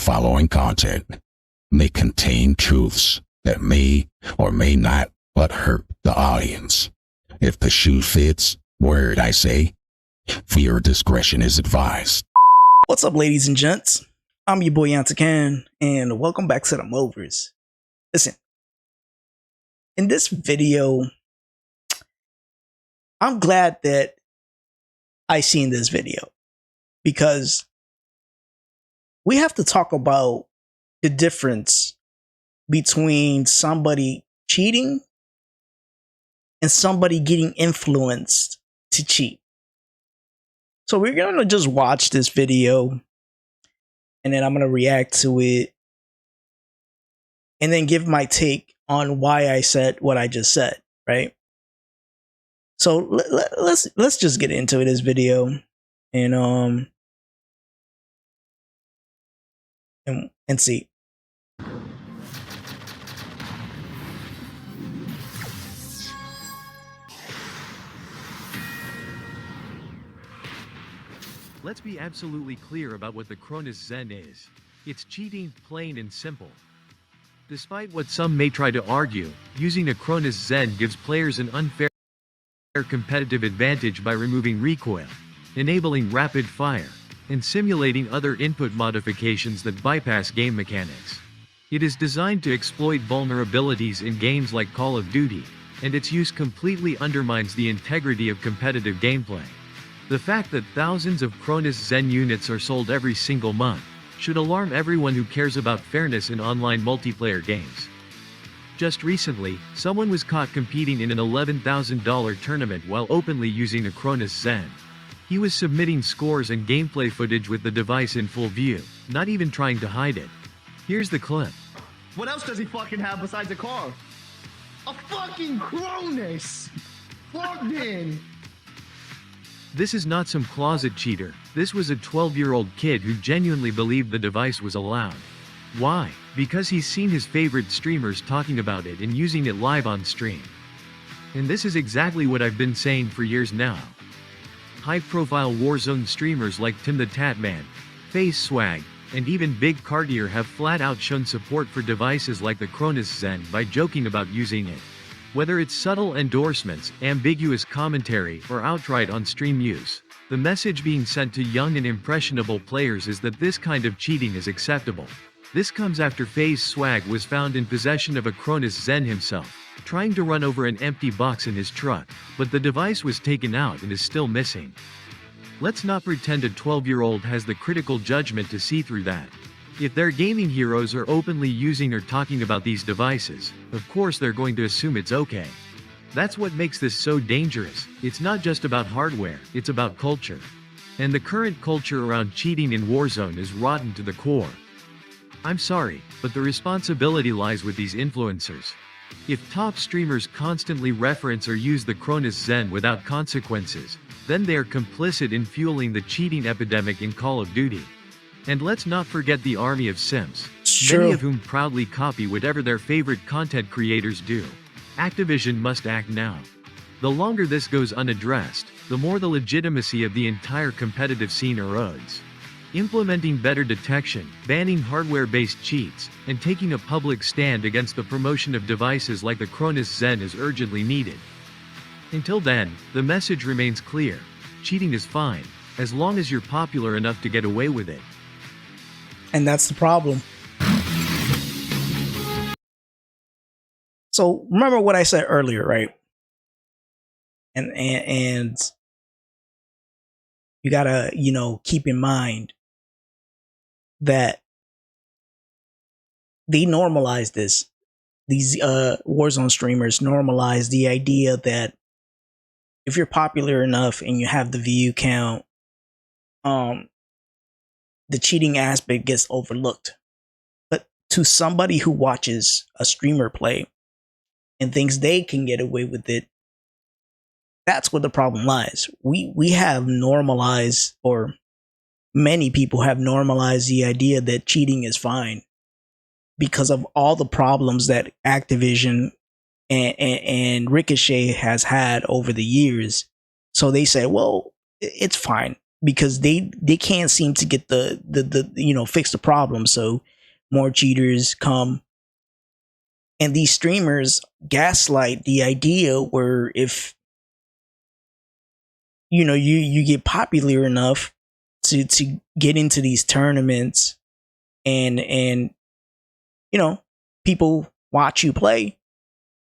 following content may contain truths that may or may not but hurt the audience. If the shoe fits, word I say, viewer discretion is advised. What's up, ladies and gents? I'm your boy Yantakan, and welcome back to the Movers. Listen, in this video, I'm glad that I seen this video because we have to talk about the difference between somebody cheating and somebody getting influenced to cheat. So we're going to just watch this video and then I'm going to react to it and then give my take on why I said what I just said, right? So let's just get into this video and see. Let's be absolutely clear about what the Cronus Zen is. It's cheating, plain and simple. Despite what some may try to argue, using a Cronus Zen gives players an unfair competitive advantage by removing recoil, enabling rapid fire, and simulating other input modifications that bypass game mechanics. It is designed to exploit vulnerabilities in games like Call of Duty, and its use completely undermines the integrity of competitive gameplay. The fact that thousands of Cronus Zen units are sold every single month should alarm everyone who cares about fairness in online multiplayer games. Just recently, someone was caught competing in an $11,000 tournament while openly using a Cronus Zen. He was submitting scores and gameplay footage with the device in full view, not even trying to hide it. Here's the clip. What else does he fucking have besides a car? A fucking Cronus! Plugged in! This is not some closet cheater, this was a 12-year-old kid who genuinely believed the device was allowed. Why? Because he's seen his favorite streamers talking about it and using it live on stream. And this is exactly what I've been saying for years now. High-profile Warzone streamers like Tim the Tatman, Face Swag, and even Big Cartier have flat-out shown support for devices like the Cronus Zen by joking about using it. Whether it's subtle endorsements, ambiguous commentary, or outright on-stream use, the message being sent to young and impressionable players is that this kind of cheating is acceptable. This comes after FaZe Swag was found in possession of a Cronus Zen himself, trying to run over an empty box in his truck, but the device was taken out and is still missing. Let's not pretend a 12-year-old has the critical judgment to see through that. If their gaming heroes are openly using or talking about these devices, of course they're going to assume it's okay. That's what makes this so dangerous. It's not just about hardware, it's about culture. And the current culture around cheating in Warzone is rotten to the core. I'm sorry, but the responsibility lies with these influencers. If top streamers constantly reference or use the Cronus Zen without consequences, then they are complicit in fueling the cheating epidemic in Call of Duty. And let's not forget the army of simps, many of whom proudly copy whatever their favorite content creators do. Activision must act now. The longer this goes unaddressed, the more the legitimacy of the entire competitive scene erodes. Implementing better detection, banning hardware-based cheats, and taking a public stand against the promotion of devices like the Cronus Zen is urgently needed. Until then, the message remains clear: cheating is fine, as long as you're popular enough to get away with it. And that's the problem. So remember what I said earlier, right? And you gotta, keep in mind that they normalize this. These Warzone streamers normalize the idea that if you're popular enough and you have the view count, the cheating aspect gets overlooked. But to somebody who watches a streamer play and thinks they can get away with it, that's where the problem lies. We have normalized, or many people have normalized the idea that cheating is fine because of all the problems that Activision and Ricochet has had over the years. So they say, well, it's fine. because they can't seem to get the fix the problem. So more cheaters come, and these streamers gaslight the idea where if you get popular enough to get into these tournaments, and people watch you play,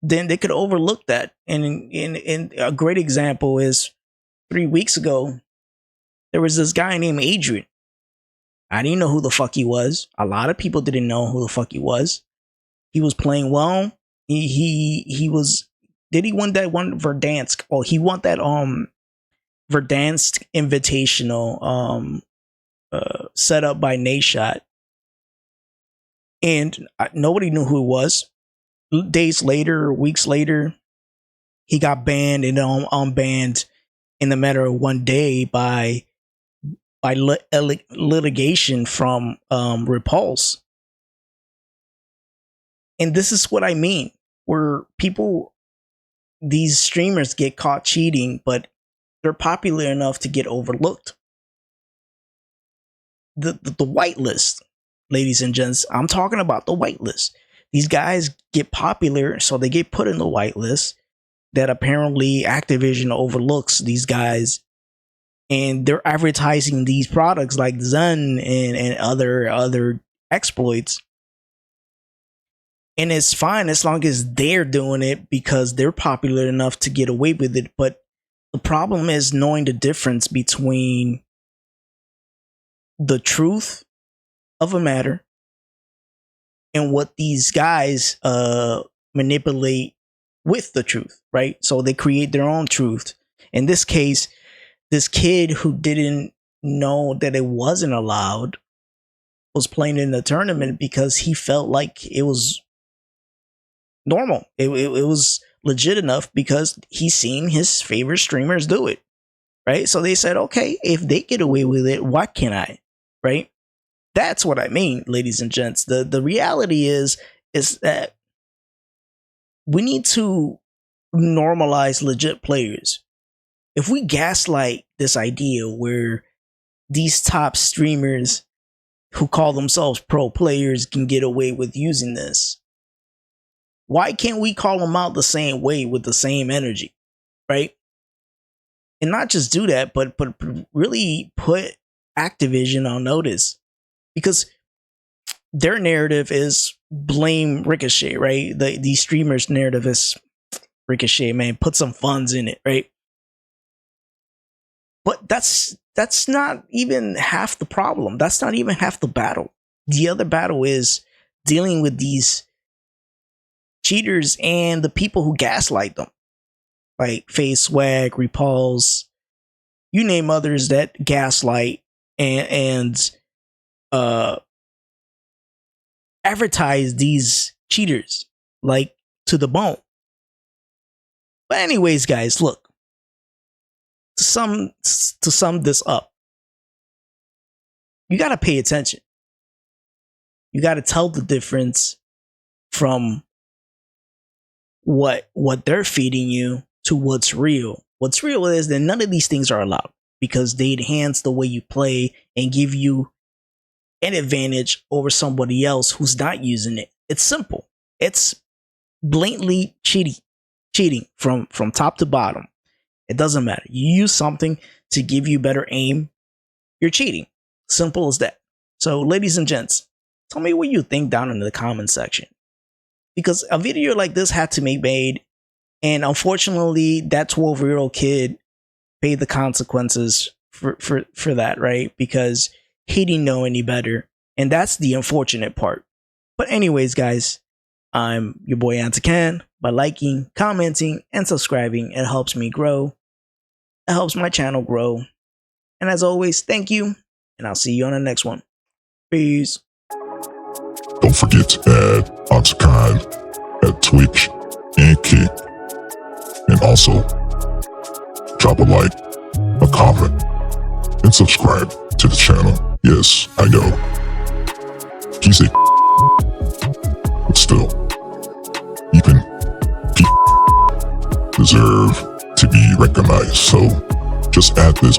then they could overlook that. And a great example is 3 weeks ago, there was this guy named Adrian. I didn't know who the fuck he was. A lot of people didn't know who the fuck he was. He was playing well. He was. Did he win that one Verdansk? Oh, he won that Verdansk Invitational set up by Nayshot, and nobody knew who it was. Days later, weeks later, he got banned and unbanned in the matter of 1 day by litigation from Repulse. And this is what I mean, where these streamers get caught cheating, but they're popular enough to get overlooked. The whitelist, ladies and gents, I'm talking about the whitelist. These guys get popular, so they get put in the whitelist that apparently Activision overlooks these guys, and they're advertising these products like Zen and other exploits. And it's fine as long as they're doing it because they're popular enough to get away with it. But the problem is knowing the difference between the truth of a matter and what these guys manipulate with the truth, right? So they create their own truth. In this case, this kid who didn't know that it wasn't allowed was playing in the tournament because he felt like it was normal. It was legit enough because he's seen his favorite streamers do it, right? So they said, okay, if they get away with it, why can't I, right? That's what I mean, ladies and gents. The reality is that we need to normalize legit players. If we gaslight this idea where these top streamers who call themselves pro players can get away with using this, why can't we call them out the same way with the same energy, right? And not just do that, but really put Activision on notice, because their narrative is blame Ricochet, right? These streamers' narrative is Ricochet, man, put some funds in it, right? But that's not even half the problem. That's not even half the battle. The other battle is dealing with these cheaters and the people who gaslight them, like Face Swag, Repulse, you name others that gaslight and advertise these cheaters like to the bone. But anyways, guys, look, to sum this up, you got to pay attention. You got to tell the difference from what they're feeding you to what's real. What's real is that none of these things are allowed because they enhance the way you play and give you an advantage over somebody else who's not using it. It's simple. It's blatantly cheating from top to bottom. It doesn't matter. You use something to give you better aim, you're cheating. Simple as that. So, ladies and gents, tell me what you think down in the comment section, because a video like this had to be made, and unfortunately that 12-year-old kid paid the consequences for that, right? Because he didn't know any better, and that's the unfortunate part. But anyways, guys, I'm your boy Antican. By liking, commenting, and subscribing, it helps me grow. It helps my channel grow. And as always, thank you, and I'll see you on the next one. Peace. Don't forget to add Antican at Twitch and Kick. And also, drop a like, a comment, and subscribe to the channel. Yes, I know. He's a but still, even deserve to be recognized. So just add this